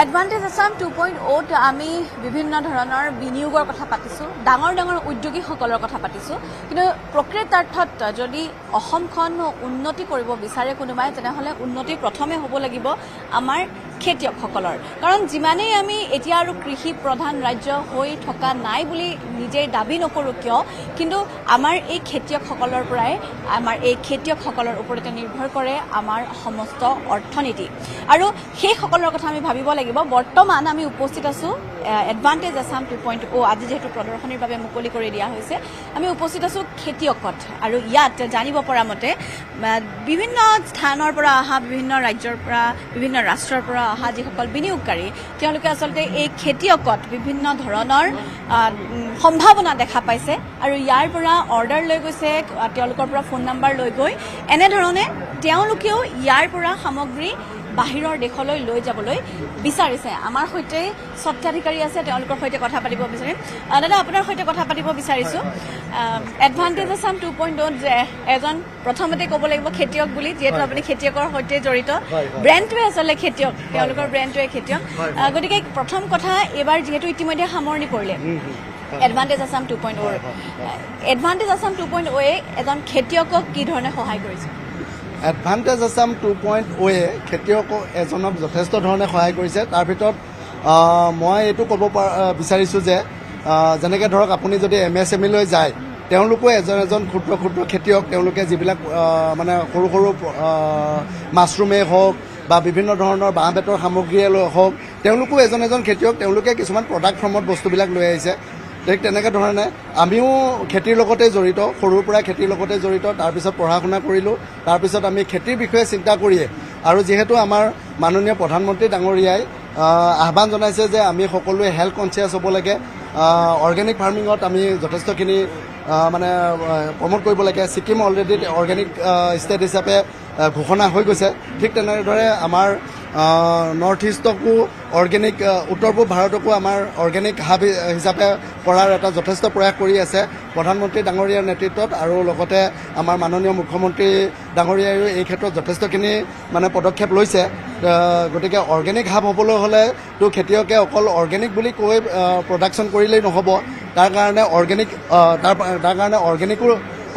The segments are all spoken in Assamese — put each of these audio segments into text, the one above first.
এডভান্টেজ আসাম 2.0 আমি বিভিন্ন ধৰণৰ বিনিয়োগৰ কথা পাতিছোঁ, ডাঙৰ ডাঙৰ উদ্যোগীসকলৰ কথা পাতিছোঁ। কিন্তু প্ৰকৃতাৰ্থত যদি অসমখন উন্নতি কৰিব বিচাৰে কোনোবাই, তেনেহ'লে উন্নতি প্ৰথমে হ'ব লাগিব আমাৰ খেতিয়কসকলৰ। কাৰণ যিমানেই আমি এতিয়া আৰু কৃষি প্ৰধান ৰাজ্য হৈ থকা নাই বুলি নিজেই দাবী নকৰোঁ কিয়, কিন্তু আমাৰ এই খেতিয়কসকলৰ পৰাই আমাৰ এই খেতিয়কসকলৰ ওপৰতে নিৰ্ভৰ কৰে আমাৰ সমস্ত অৰ্থনীতি। আৰু সেইসকলৰ কথা আমি ভাবিব লাগিব। বৰ্তমান আমি উপস্থিত আছোঁ এডভান্টেজ আসাম 2.0 আজি যিহেতু প্ৰদৰ্শনীৰ বাবে মুকলি কৰি দিয়া হৈছে, আমি উপস্থিত আছোঁ খেতিয়কত। আৰু ইয়াত জানিব পৰা মতে বিভিন্ন স্থানৰ পৰা অহা, বিভিন্ন ৰাজ্যৰ পৰা, বিভিন্ন ৰাষ্ট্ৰৰ পৰা অহা যিসকল বিনিয়োগকাৰী, তেওঁলোকে আচলতে এই খেতিয়কত বিভিন্ন ধৰণৰ সম্ভাৱনা দেখা পাইছে আৰু ইয়াৰ পৰা অৰ্ডাৰ লৈ গৈছে, তেওঁলোকৰ পৰা ফোন নাম্বাৰ লৈ গৈ এনেধৰণে তেওঁলোকেও ইয়াৰ পৰা সামগ্ৰী বাহিৰৰ দেশলৈ লৈ যাবলৈ বিচাৰিছে। আমাৰ সৈতে স্বত্বাধিকাৰী আছে, তেওঁলোকৰ সৈতে কথা পাতিব বিচাৰিম। দাদা, আপোনাৰ সৈতে কথা পাতিব বিচাৰিছোঁ। এডভান্টেজ আসাম 2.0 যে এজন প্ৰথমতে ক'ব লাগিব খেতিয়ক বুলি, যিহেতু আপুনি খেতিয়কৰ সৈতে জড়িত, ব্ৰেণ্ডটোৱে আচলতে খেতিয়ক, তেওঁলোকৰ ব্ৰেণ্ডটোৱে খেতিয়ক। গতিকে প্ৰথম কথা, এইবাৰ যিহেতু ইতিমধ্যে সামৰণি পৰিলে এডভান্টেজ আসাম 2.0, এডভান্টেজ আসাম 2.0 এজন খেতিয়কক কি ধৰণে সহায় কৰিছে? এডভান্টেজ আসাম 2.0 খেতিয়ক এজনক যথেষ্ট ধৰণে সহায় কৰিছে। তাৰ ভিতৰত মই এইটো ক'ব বিচাৰিছোঁ যে যেনেকৈ ধৰক আপুনি যদি MSME লৈ যায়, তেওঁলোকো এজন এজন ক্ষুদ্ৰ ক্ষুদ্ৰ খেতিয়ক, তেওঁলোকে যিবিলাক মানে সৰু সৰু মাছৰুমেই হওক বা বিভিন্ন ধৰণৰ বাঁহ বেতৰ সামগ্ৰীয়ে হওক, তেওঁলোকো এজন এজন খেতিয়ক, তেওঁলোকে কিছুমান প্ৰডাক্ট ফৰ্মত বস্তুবিলাক লৈ আহিছে। ঠিক তেনেকৈ ধৰণে আমিও খেতিৰ লগতে জড়িত, সৰুৰ পৰাই খেতিৰ লগতে জড়িত। তাৰপিছত পঢ়া শুনা কৰিলোঁ, তাৰপিছত আমি খেতিৰ বিষয়ে চিন্তা কৰিয়ে, আৰু যিহেতু আমাৰ মাননীয় প্ৰধানমন্ত্ৰী ডাঙৰীয়াই আহ্বান জনাইছে যে আমি সকলোৱে হেল্থ কনচিয়াছ হ'ব লাগে, অৰ্গেনিক ফাৰ্মিঙত আমি যথেষ্টখিনি মানে প্ৰমোট কৰিব লাগে। ছিকিম অলৰেডি অৰ্গেনিক ষ্টেট হিচাপে ঘোষণা হৈ গৈছে। ঠিক তেনেদৰে আমাৰ নৰ্থ ইষ্টকো অৰ্গেনিক, উত্তৰ পূব ভাৰতকো আমাৰ অৰ্গেনিক হাব হিচাপে কৰাৰ এটা যথেষ্ট প্ৰয়াস কৰি আছে প্ৰধানমন্ত্ৰী ডাঙৰীয়াৰ নেতৃত্বত, আৰু লগতে আমাৰ মাননীয় মুখ্যমন্ত্ৰী ডাঙৰীয়ায়ো এই ক্ষেত্ৰত যথেষ্টখিনি মানে পদক্ষেপ লৈছে। গতিকে অৰ্গেনিক হাব হ'বলৈ হ'লে তো খেতিয়কে অকল অৰ্গেনিক বুলি কৈ প্ৰডাকশ্যন কৰিলেই নহ'ব, তাৰ কাৰণে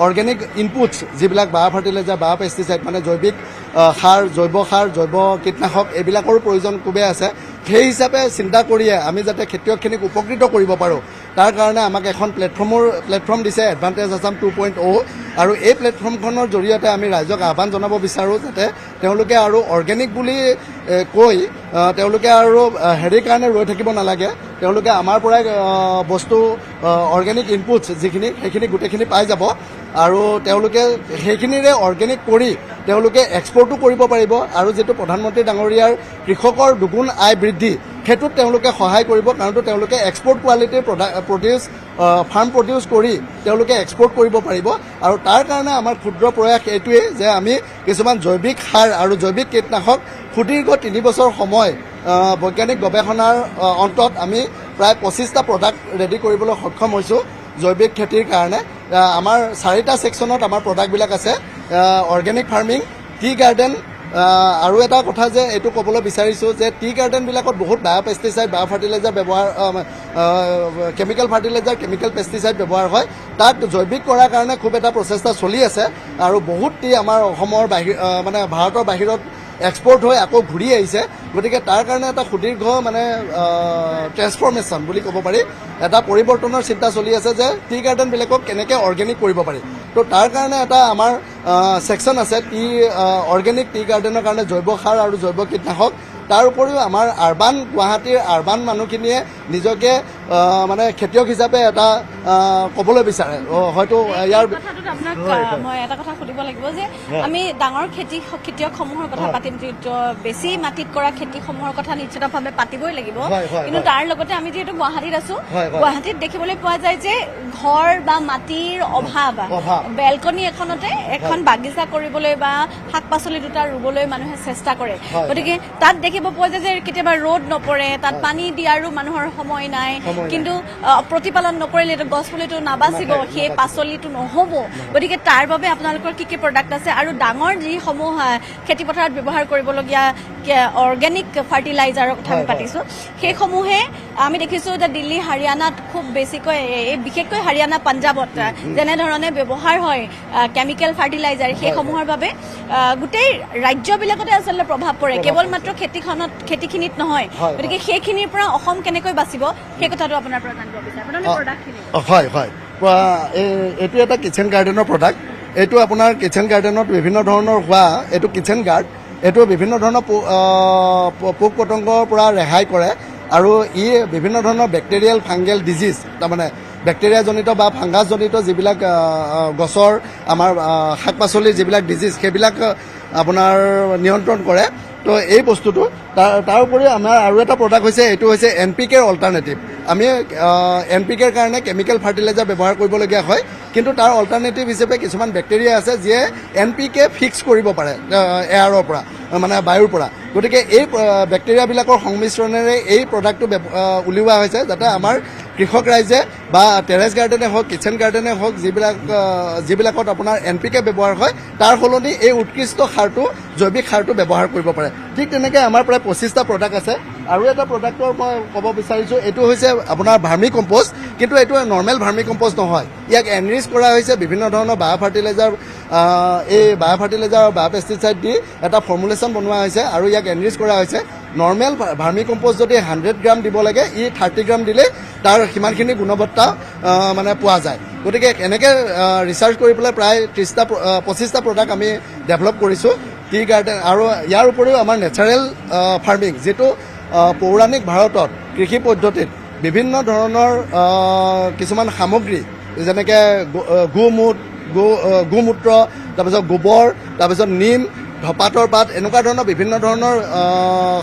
অৰ্গেনিক ইনপুটছ যিবিলাক বায়' ফাৰ্টিলাইজাৰ, বায়' পেষ্টিচাইড মানে জৈৱিক সাৰ, জৈৱ সাৰ, জৈৱ কীটনাশক, এইবিলাকৰো প্ৰয়োজন খুবেই আছে। সেই হিচাপে চিন্তা কৰিয়ে আমি যাতে খেতিয়কখিনিক উপকৃত কৰিব পাৰোঁ, তাৰ কাৰণে আমাক এখন প্লেটফৰ্ম দিছে এডভান্টেজ আসাম 2.0, আৰু এই প্লেটফৰ্মখনৰ জৰিয়তে আমি ৰাইজক আহ্বান জনাব বিচাৰোঁ যাতে তেওঁলোকে আৰু অৰ্গেনিক বুলি কৈ তেওঁলোকে আৰু হেৰিৰ কাৰণে ৰৈ থাকিব নালাগে। তেওঁলোকে আমাৰ পৰাই বস্তু অৰ্গেনিক ইনপুটছ সেইখিনি গোটেইখিনি পাই যাব, আৰু তেওঁলোকে সেইখিনিৰে অৰ্গেনিক কৰি তেওঁলোকে এক্সপৰ্টো কৰিব পাৰিব। আৰু যিটো প্ৰধানমন্ত্ৰী ডাঙৰীয়াৰ কৃষকৰ দুগুণ আয় বৃদ্ধি, সেইটোত তেওঁলোকে সহায় কৰিব, কাৰণ তেওঁলোকে এক্সপৰ্ট কোৱালিটিৰ ফাৰ্ম প্ৰডিউচ কৰি তেওঁলোকে এক্সপৰ্ট কৰিব পাৰিব। আৰু তাৰ কাৰণে আমাৰ ক্ষুদ্ৰ প্ৰয়াস এইটোৱেই যে আমি কিছুমান জৈৱিক সাৰ আৰু জৈৱিক কীটনাশক সুদীৰ্ঘ 3 বছৰ সময় বৈজ্ঞানিক গৱেষণাৰ অন্তত আমি প্ৰায় 25টা প্ৰডাক্ট ৰেডি কৰিবলৈ সক্ষম হৈছোঁ জৈৱিক খেতিৰ কাৰণে। আমাৰ 4টা ছেকশ্যনত আমাৰ প্ৰডাক্টবিলাক আছে, অৰ্গেনিক ফাৰ্মিং, টি গাৰ্ডেন, আৰু এটা কথা যে এইটো ক'বলৈ বিচাৰিছোঁ যে টি গাৰ্ডেনবিলাকত বহুত বায়' পেষ্টিচাইড, বায়' ফাৰ্টিলাইজাৰ ব্যৱহাৰ, কেমিকেল ফাৰ্টিলাইজাৰ, কেমিকেল পেষ্টিচাইড ব্যৱহাৰ হয়। তাক জৈৱিক কৰাৰ কাৰণে খুব এটা প্ৰচেষ্টা চলি আছে, আৰু বহুত টি আমাৰ অসমৰ মানে ভাৰতৰ বাহিৰত এক্সপৰ্ট হৈ আকৌ ঘূৰি আহিছে। গতিকে তাৰ কাৰণে এটা সুদীৰ্ঘ মানে ট্ৰেন্সফৰ্মেশ্যন বুলি ক'ব পাৰি, এটা পৰিৱৰ্তনৰ চিন্তা চলি আছে যে টি গাৰ্ডেনবিলাকক কেনেকৈ অৰ্গেনিক কৰিব পাৰি। তো তাৰ কাৰণে এটা আমাৰ ছেকশ্যন আছে অৰ্গেনিক টি গাৰ্ডেনৰ কাৰণে, জৈৱ সাৰ আৰু জৈৱ কীটনাশক। তাৰ উপৰিও আমাৰ গুৱাহাটীৰ আৰবান মানুহখিনিয়ে নিজকে মানে খেতিয়ক হিচাপে এটা ক'বলৈ বিচাৰে। হয়তো ইয়াৰ কথাটোত আপোনাক মই এটা কথা সুধিব লাগিব যে আমি ডাঙৰ খেতিয়কসমূহৰ কথা পাতিম, বেছি মাটিত কৰা খেতিসমূহৰ কথা নিশ্চিতভাৱে পাতিবই লাগিব। কিন্তু তাৰ লগতে আমি যিহেতু গুৱাহাটীত আছো, গুৱাহাটীত দেখিবলৈ পোৱা যায় যে ঘৰ বা মাটিৰ অভাৱ, বেলকনি এখনতে এখন বাগিচা কৰিবলৈ বা শাক পাচলি দুটা ৰুবলৈ মানুহে চেষ্টা কৰে। গতিকে তাত দেখিব পোৱা যায় যে কেতিয়াবা ৰ'দ নপৰে, তাত পানী দিয়াৰো মানুহৰ সময় নাই, কিন্তু প্ৰতিপালন নকৰিলে এইটো গছ পুলিটো নাবাচিব, সেই পাচলিটো নহ'ব। গতিকে তাৰ বাবে আপোনালোকৰ কি কি প্ৰডাক্ট আছে আৰু ডাঙৰ যিসমূহ খেতিপথাৰত ব্যৱহাৰ কৰিবলগীয়া অৰ্গেনিক ফাৰ্টিলাইজাৰৰ কথা আমি পাতিছোঁ, সেইসমূহে আমি দেখিছোঁ যে দিল্লী হাৰিয়ানাত খুব বেছিকৈ বিশেষকৈ হাৰিয়ানা পাঞ্জাৱত যেনেধৰণে ব্যৱহাৰ হয় কেমিকেল ফাৰ্টিলাইজাৰ, সেইসমূহৰ বাবে গোটেই ৰাজ্যবিলাকতে আচলতে প্ৰভাৱ পৰে, কেৱল মাত্ৰ খেতিখিনিত নহয়। গতিকে সেইখিনিৰ পৰা অসম কেনেকৈ বাচিব সেই কথাটো আপোনাৰ পৰা জানিব বিচাৰোঁ। হয় হয়, এইটো এটা কিচেন গাৰ্ডেনৰ প্ৰডাক্ট। এইটো আপোনাৰ কিচেন গাৰ্ডেনত বিভিন্ন ধৰণৰ হোৱা এইটো কিচেন গাৰ্ড, এইটো বিভিন্ন ধৰণৰ পোক পতংগৰ পৰা ৰেহাই কৰে আৰু ই বিভিন্ন ধৰণৰ বেক্টেৰিয়েল ফাংগেল ডিজিজ, তাৰমানে বেক্টেৰিয়াজনিত বা ফাংগাছজনিত যিবিলাক গছৰ আমাৰ শাক পাচলিৰ যিবিলাক ডিজিজ সেইবিলাক আপোনাৰ নিয়ন্ত্ৰণ কৰে। তো এই বস্তুটো তাৰ উপৰিও আমাৰ আৰু এটা প্ৰডাক্ট হৈছে, এইটো হৈছে NPKৰ অল্টাৰনেটিভ। আমি NPKৰ কাৰণে কেমিকেল ফাৰ্টিলাইজাৰ ব্যৱহাৰ কৰিবলগীয়া হয়, কিন্তু তাৰ অল্টাৰনেটিভ হিচাপে কিছুমান বেক্টেৰিয়া আছে যিয়ে NPK ফিক্স কৰিব পাৰে এয়াৰৰ পৰা, মানে বায়ুৰ পৰা। গতিকে এই বেক্টেৰিয়াবিলাকৰ সংমিশ্ৰণেৰে এই প্ৰডাক্টটো উলিওৱা হৈছে যাতে আমাৰ কৃষক ৰাইজে বা টেৰেছ গাৰ্ডেনে হওক, কিচেন গাৰ্ডেনে হওক, যিবিলাকত আপোনাৰ NPK ব্যৱহাৰ হয় তাৰ সলনি এই উৎকৃষ্ট সাৰটো, জৈৱিক সাৰটো ব্যৱহাৰ কৰিব পাৰে। ঠিক তেনেকৈ আমাৰ প্ৰায় 25টা প্ৰডাক্ট আছে। আৰু এটা প্ৰডাক্টৰ মই ক'ব বিচাৰিছোঁ, এইটো হৈছে আপোনাৰ ভাৰ্মি কম্প'ষ্ট, কিন্তু এইটো নৰ্মেল ভাৰ্মি কম্প'ষ্ট নহয়। ইয়াক এনৰিচ কৰা হৈছে বিভিন্ন ধৰণৰ বায়' ফাৰ্টিলাইজাৰ, এই বায়' ফাৰ্টিলাইজাৰ আৰু বায়' পেষ্টিচাইড দি এটা ফৰ্মুলেশ্যন বনোৱা হৈছে আৰু ইয়াক এনৰিচ কৰা হৈছে। নৰ্মেল ভাৰ্মি কম্প'ষ্ট যদি 100 গ্ৰাম দিব লাগে, ই 30 গ্ৰাম দিলে তাৰ সিমানখিনি গুণৱত্তা মানে পোৱা যায়। গতিকে এনেকৈ ৰিচাৰ্চ কৰি পেলাই প্ৰায় 25টা প্ৰডাক্ট আমি ডেভেলপ কৰিছোঁ টি গাৰ্ডেন। আৰু ইয়াৰ উপৰিও আমাৰ নেচাৰেল ফাৰ্মিং, যিটো পৌৰাণিক ভাৰতত কৃষি পদ্ধতিত বিভিন্ন ধৰণৰ কিছুমান সামগ্ৰী, যেনেকৈ গোমূত্ৰ, তাৰপিছত গোবৰ, তাৰপিছত নিম, ধপাতৰ পাত, এনেকুৱা ধৰণৰ বিভিন্ন ধৰণৰ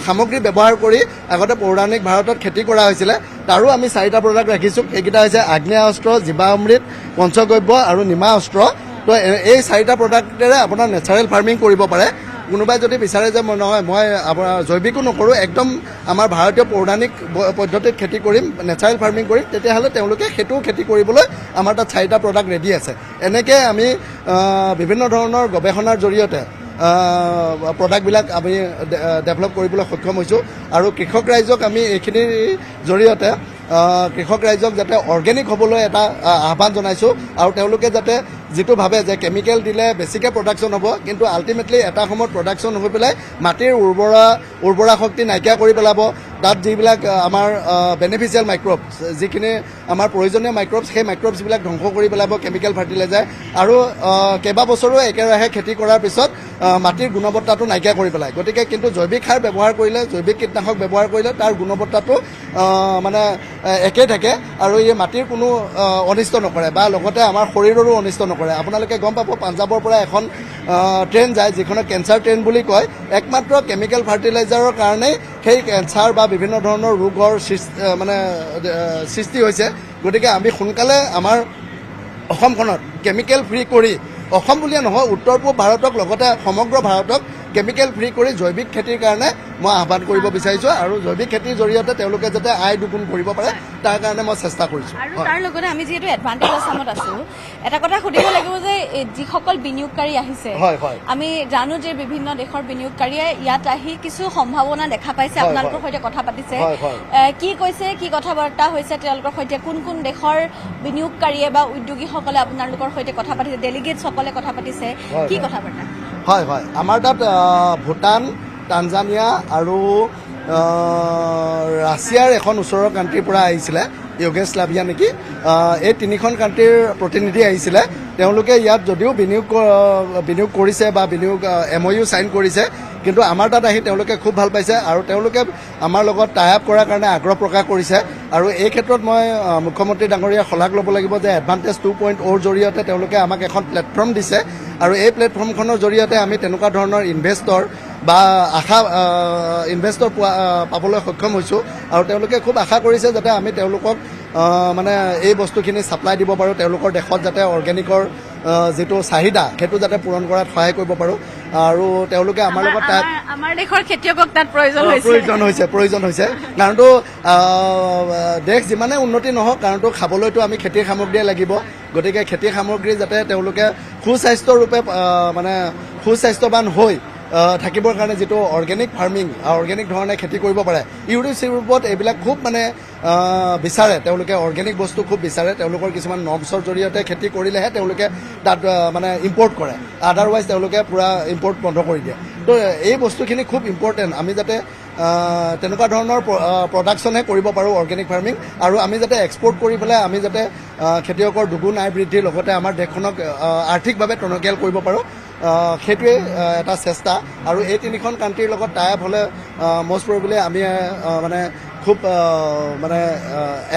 সামগ্ৰী ব্যৱহাৰ কৰি আগতে পৌৰাণিক ভাৰতত খেতি কৰা হৈছিলে। তাৰো আমি 4টা প্ৰডাক্ট ৰাখিছোঁ। এইকেইটা হৈছে আগ্নেয়াস্ত্ৰ, জীৱামৃত, পঞ্চগব্য আৰু নিমা অস্ত্ৰ। তো এই 4টা প্ৰডাক্টেৰে আপোনাৰ নেচাৰেল ফাৰ্মিং কৰিব পাৰে। কোনোবাই যদি বিচাৰে যে নহয় মই আপোনাৰ জৈৱিকো নকৰোঁ, একদম আমাৰ ভাৰতীয় পৌৰাণিক পদ্ধতিত খেতি কৰিম, নেচাৰেল ফাৰ্মিং কৰিম, তেতিয়াহ'লে তেওঁলোকে সেইটোও খেতি কৰিবলৈ আমাৰ তাত 4টা প্ৰডাক্ট ৰেডি আছে। এনেকৈ আমি বিভিন্ন ধৰণৰ গৱেষণাৰ জৰিয়তে প্ৰডাক্টবিলাক আমি ডেভেলপ কৰিবলৈ সক্ষম হৈছোঁ। আৰু কৃষক ৰাইজক আমি এইখিনিৰ জৰিয়তে কৃষক ৰাইজক যাতে অৰ্গেনিক হ'বলৈ এটা আহ্বান জনাইছোঁ। আৰু তেওঁলোকে যাতে যিটো ভাবে যে কেমিকেল দিলে বেছিকৈ প্ৰডাকশ্যন হ'ব, কিন্তু আল্টিমেটলি এটা সময়ত প্ৰডাকশ্যন হৈ পেলাই মাটিৰ উৰ্বৰা শক্তি নাইকিয়া কৰি পেলাব। তাত যিবিলাক আমাৰ বেনিফিচিয়েল মাইক্ৰবছ, যিখিনি আমাৰ প্ৰয়োজনীয় মাইক্ৰবছ, সেই মাইক্ৰবছবিলাক ধ্বংস কৰি পেলাব কেমিকেল ফাৰ্টিলাইজাৰ। আৰু কেইবাবছৰো একেৰাহে খেতি কৰাৰ পিছত মাটিৰ গুণৱত্তাটো নাইকিয়া কৰি পেলায়। গতিকে কিন্তু জৈৱিক সাৰ ব্যৱহাৰ কৰিলে, জৈৱিক কীটনাশক ব্যৱহাৰ কৰিলে তাৰ গুণৱত্তাটো মানে একেই থাকে আৰু এই মাটিৰ কোনো অনিষ্ট নকৰে বা লগতে আমাৰ শৰীৰৰো অনিষ্ট নকৰে। আপোনালোকে গম পাব, পাঞ্জাৱৰ পৰা এখন ট্ৰেইন যায় যিখনক কেঞ্চাৰ ট্ৰেইন বুলি কয়। একমাত্ৰ কেমিকেল ফাৰ্টিলাইজাৰৰ কাৰণেই সেই কেঞ্চাৰ বা বিভিন্ন ধৰণৰ ৰোগৰ সৃষ্টি হৈছে। গতিকে আমি সোনকালে আমাৰ অসমখনত কেমিকেল ফ্ৰী কৰি, অসম বুলিয়ে নহয় উত্তৰ পূব ভাৰতক লগতে সমগ্ৰ ভাৰতক কেমিকেল ফ্ৰী কৰি জৈৱিক খেতিৰ কাৰণে মই আহ্বান কৰিব বিচাৰিছোঁ। আৰু জৈৱিক খেতিৰ জৰিয়তে তেওঁলোকে যাতে আয় দুগুণ কৰিব পাৰে তাৰ কাৰণে মই চেষ্টা কৰিছোঁ। আৰু তাৰ লগতে আমি যিহেতু এডভান্টেজ আছামত আছোঁ, এটা কথা সুধিব লাগিব যে যিসকল বিনিয়োগকাৰী আহিছে, আমি জানো যে বিভিন্ন দেশৰ বিনিয়োগকাৰীয়ে ইয়াত আহি কিছু সম্ভাৱনা দেখা পাইছে, আপোনালোকৰ সৈতে কথা পাতিছে। কি কৈছে, কি কথা বাৰ্তা হৈছে তেওঁলোকৰ সৈতে, কোন কোন দেশৰ বিনিয়োগকাৰীয়ে বা উদ্যোগীসকলে আপোনালোকৰ সৈতে কথা পাতিছে, ডেলিগেটছসকলে কথা পাতিছে, কি কথা বাৰ্তা? হয় হয়, আমাৰ তাত ভূটান, তানজানিয়া আৰু ৰাছিয়াৰ এখন ওচৰৰ কাণ্ট্ৰিৰ পৰা আহিছিলে, ইউগোস্লাভিয়া নেকি, এই 3খন কাণ্ট্ৰিৰ প্ৰতিনিধি আহিছিলে। তেওঁলোকে ইয়াত যদিও বিনিয়োগ কৰিছে বা বিনিয়োগ MOU চাইন কৰিছে, কিন্তু আমাৰ তাত আহি তেওঁলোকে খুব ভাল পাইছে আৰু তেওঁলোকে আমাৰ লগত টাই আপ কৰাৰ কাৰণে আগ্ৰহ প্ৰকাশ কৰিছে। আৰু এই ক্ষেত্ৰত মই মুখ্যমন্ত্ৰী ডাঙৰীয়াৰ শলাগ ল'ব লাগিব যে এডভান্টেজ 2.0ৰ জৰিয়তে তেওঁলোকে আমাক এখন প্লেটফৰ্ম দিছে আৰু এই প্লেটফৰ্মখনৰ জৰিয়তে আমি তেনেকুৱা ধৰণৰ ইনভেষ্টৰ বা ইনভেষ্টৰ পাবলৈ সক্ষম হৈছোঁ। আৰু তেওঁলোকে খুব আশা কৰিছে যাতে আমি তেওঁলোকক মানে এই বস্তুখিনি ছাপ্লাই দিব পাৰোঁ, তেওঁলোকৰ দেশত যাতে অৰ্গেনিকৰ যিটো চাহিদা সেইটো যাতে পূৰণ কৰাত সহায় কৰিব পাৰোঁ। আৰু তেওঁলোকে আমাৰ লগত তাত আমাৰ দেশৰ খেতিয়কক তাত প্ৰয়োজন প্ৰয়োজন হৈছে কাৰণতো দেশ যিমানে উন্নতি নহওক কাৰণতো খাবলৈতো আমি খেতিৰ সামগ্ৰীয়ে লাগিব গতিকে খেতিৰ সামগ্ৰী যাতে তেওঁলোকে সুস্বাস্থ্যৰূপে মানে সুস্বাস্থ্যৱান হৈ থাকিবৰ কাৰণে যিটো অৰ্গেনিক ফাৰ্মিং অৰ্গেনিক ধৰণে খেতি কৰিব পাৰে ইউৰোপত এইবিলাক খুব মানে বিচাৰে তেওঁলোকে অৰ্গেনিক বস্তু খুব বিচাৰে তেওঁলোকৰ কিছুমান নৰ্মছৰ জৰিয়তে খেতি কৰিলেহে তেওঁলোকে তাত মানে ইম্পৰ্ট কৰে আদাৰৱাইজ তেওঁলোকে পূৰা ইম্পৰ্ট বন্ধ কৰি দিয়ে তো এই বস্তুখিনি খুব ইম্পৰ্টেণ্ট আমি যাতে তেনেকুৱা ধৰণৰ প্ৰডাকশ্যনহে কৰিব পাৰোঁ অৰ্গেনিক ফাৰ্মিং আৰু আমি যাতে এক্সপৰ্ট কৰি পেলাই আমি যাতে খেতিয়কৰ দুগুণ আয় বৃদ্ধিৰ লগতে আমাৰ দেশখনক আৰ্থিকভাৱে টনকিয়াল কৰিব পাৰোঁ সেইটোৱে এটা চেষ্টা আৰু এই তিনিখন কাণ্ট্ৰিৰ লগত টাই আপ হ'লে মষ্ট প্ৰবেবলি আমি মানে খুব মানে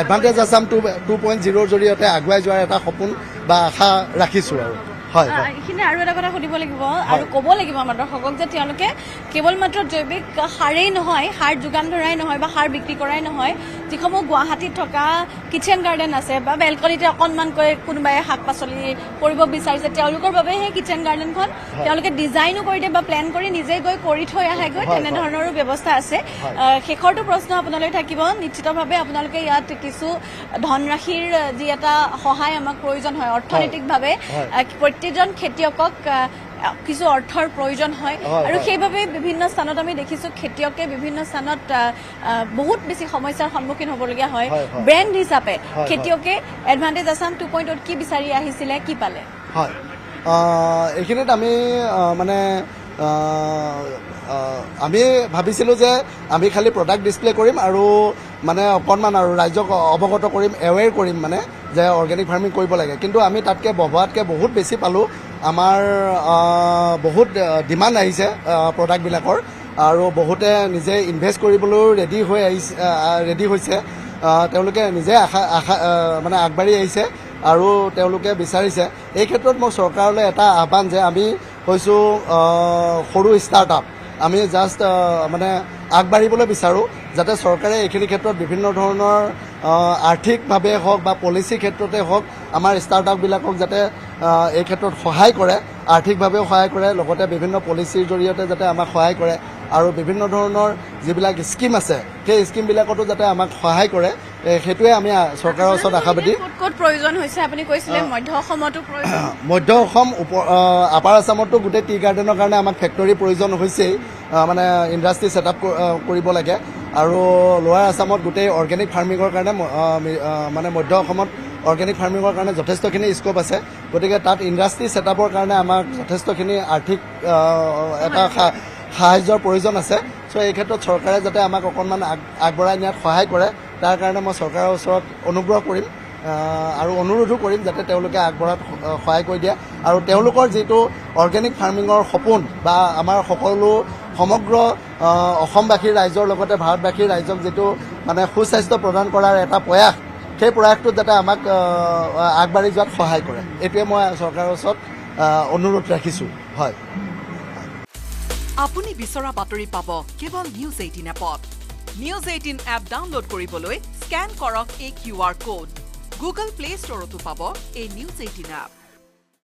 এডভান্টেজ আছাম 2.0ৰ জৰিয়তে আগুৱাই যোৱাৰ এটা সপোন বা আশা ৰাখিছোঁ আৰু হয় এইখিনি আৰু এটা কথা সুধিব লাগিব আৰু ক'ব লাগিব আমাৰ দৰ্শকক যে তেওঁলোকে কেৱল মাত্ৰ জৈৱিক সাৰেই নহয় সাৰ যোগান ধৰাই নহয় বা সাৰ বিক্ৰী কৰাই নহয় যিসমূহ গুৱাহাটীত থকা কিচেন গাৰ্ডেন আছে বা বেলকনিতে অকণমানকৈ কোনোবাই শাক পাচলি কৰিব বিচাৰিছে তেওঁলোকৰ বাবে সেই কিচেন গাৰ্ডেনখন তেওঁলোকে ডিজাইনো কৰি দিয়ে বা প্লেন কৰি নিজে গৈ কৰি থৈ আহেগৈ তেনেধৰণৰো ব্যৱস্থা আছে শেষৰটো প্ৰশ্ন আপোনালৈ থাকিব নিশ্চিতভাৱে আপোনালোকে ইয়াত কিছু ধনৰাশিৰ যি এটা সহায় আমাক প্ৰয়োজন হয় অৰ্থনৈতিকভাৱে প্ৰতিজন খেতিয়কক কিছু অৰ্থৰ প্ৰয়োজন হয় আৰু সেইবাবে বিভিন্ন স্থানত আমি দেখিছোঁ খেতিয়কে বিভিন্ন স্থানত বহুত বেছি সমস্যাৰ সন্মুখীন হ'বলগীয়া হয় ব্ৰেণ্ড হিচাপে খেতিয়কে এডভান্টেজ আছাম 2.0 কি বিচাৰি আহিছিলে কি পালে হয় এইখিনিত আমি মানে আমি ভাবিছিলোঁ যে আমি খালি প্ৰডাক্ট ডিছপ্লে কৰিম আৰু মানে অকণমান আৰু ৰাইজক অৱগত কৰিম এৱেৰ কৰিম মানে যে অৰ্গেনিক ফাৰ্মিং কৰিব লাগে কিন্তু আমি তাতকৈ ভবাতকৈ বহুত বেছি পালোঁ আমাৰ বহুত ডিমাণ্ড আহিছে প্ৰডাক্টবিলাকৰ আৰু বহুতে নিজে ইনভেষ্ট কৰিবলৈও ৰেডি হৈছে তেওঁলোকে নিজে মানে আগবাঢ়ি আহিছে আৰু তেওঁলোকে বিচাৰিছে এই ক্ষেত্ৰত মই চৰকাৰলৈ এটা আহ্বান যে আমি হৈছোঁ সৰু ষ্টাৰ্টআপ আমি জাষ্ট মানে আগবাঢ়িবলৈ বিচাৰোঁ যাতে চৰকাৰে এইখিনি ক্ষেত্ৰত বিভিন্ন ধৰণৰ আৰ্থিকভাৱে হওক বা পলিচি ক্ষেত্ৰতে হওক আমাৰ ষ্টাৰ্টআপবিলাকক যাতে এই ক্ষেত্ৰত সহায় কৰে আৰ্থিকভাৱেও সহায় কৰে লগতে বিভিন্ন পলিচিৰ জৰিয়তে যাতে আমাক সহায় কৰে আৰু বিভিন্ন ধৰণৰ যিবিলাক স্কিম আছে সেই স্কিমবিলাকতো যাতে আমাক সহায় কৰে সেইটোৱে আমি চৰকাৰৰ ওচৰত আশাবাদী ক'ত প্ৰয়োজন হৈছে আপুনি কৈছিলে মধ্য অসমতো মধ্য অসম আপাৰ আছামতো গোটেই টি গাৰ্ডেনৰ কাৰণে আমাক ফেক্টৰী প্ৰয়োজন হৈছেই মানে ইণ্ডাষ্ট্ৰী ছেটআপ কৰিব লাগে আৰু লোৱাৰ আছামত গোটেই অৰ্গেনিক ফাৰ্মিঙৰ কাৰণে মানে মধ্য অসমত অৰ্গেনিক ফাৰ্মিঙৰ কাৰণে যথেষ্টখিনি স্ক'প আছে গতিকে তাত ইণ্ডাষ্ট্ৰী ছেটআপৰ কাৰণে আমাক যথেষ্টখিনি আৰ্থিক এটা সাহায্যৰ প্ৰয়োজন আছে চ' এই ক্ষেত্ৰত চৰকাৰে যাতে আমাক অকণমান আগবঢ়াই নিয়াত সহায় কৰে তাৰ কাৰণে মই চৰকাৰৰ ওচৰত অনুগ্ৰহ কৰিম আৰু অনুৰোধো কৰিম যাতে তেওঁলোকে আগবঢ়াত সহায় কৰি দিয়ে আৰু তেওঁলোকৰ যিটো অৰ্গেনিক ফাৰ্মিঙৰ সপোন বা আমাৰ সকলো সমগ্ৰ অসমবাসীৰ ৰাইজৰ লগতে ভাৰতবাসীৰ ৰাইজক যিটো মানে সুস্বাস্থ্য প্ৰদান কৰাৰ এটা প্ৰয়াস সেই প্ৰয়াসটোত যাতে আমাক আগবাঢ়ি যোৱাত সহায় কৰে এইটোৱে মই চৰকাৰৰ ওচৰত অনুৰোধ ৰাখিছোঁ হয় আপুনি বিচৰা বাতৰি পাব কেৱল নিউজ 18 এপত নিউজ 18 এপ ডাউনলোড কৰিবলৈ স্কেন কৰক এই QR কোড গুগল প্লে ষ্টৰতো পাব এই নিউজ 18 এপ